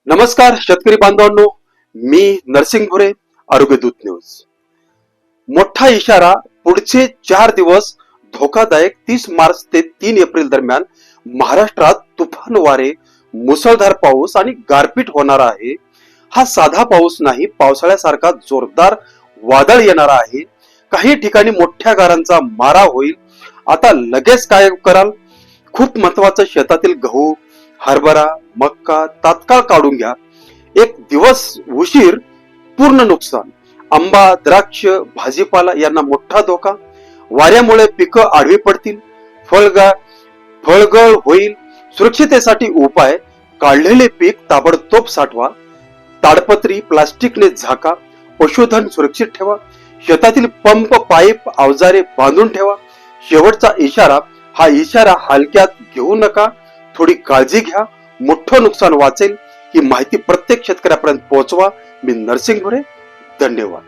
नमस्कार शेतकरी बांधवांनो, मी नरसिंग भुरे, आरोग्य दूत न्यूज. मोठा इशारा. पुढचे 4 दिवस धोकादायक. 30 मार्च ते 3 एप्रिल दरम्यान महाराष्ट्रात तुफान वारे, मुसळधार पाऊस आणि गारपीट होणार आहे. हा साधा पाऊस नाही, पावसाळ्यासारखा जोरदार वादळ येणार आहे. काही ठिकाणी मोठ्या गारांचा मारा होईल. आता लगेच काय कराल? खूप महत्वाचं, शेतातील गहू, हरभरा, मक्का तात्काळ काढून घ्या. एक दिवस उशीर, पूर्ण नुकसान. आंबा, द्राक्ष, भाजीपाला यांना मोठा धोका. वाऱ्यामुळे पिकं आडवी पडतील, फळगळ होईल. सुरक्षितेसाठी उपाय: काढलेले पीक ताबडतोब साठवा, ताडपत्री प्लास्टिकने झाका, पशुधन सुरक्षित ठेवा, शेतातील पंप, पाईप, अवजारे बांधून ठेवा. शेवटचा इशारा. हा इशारा हलक्यात घेऊ नका, थोडी काळजी घ्या, मोठं नुकसान वाचेल. ही माहिती प्रत्येक शेतकऱ्यापर्यंत पोहोचवा. मी नरसिंग भुरे, धन्यवाद.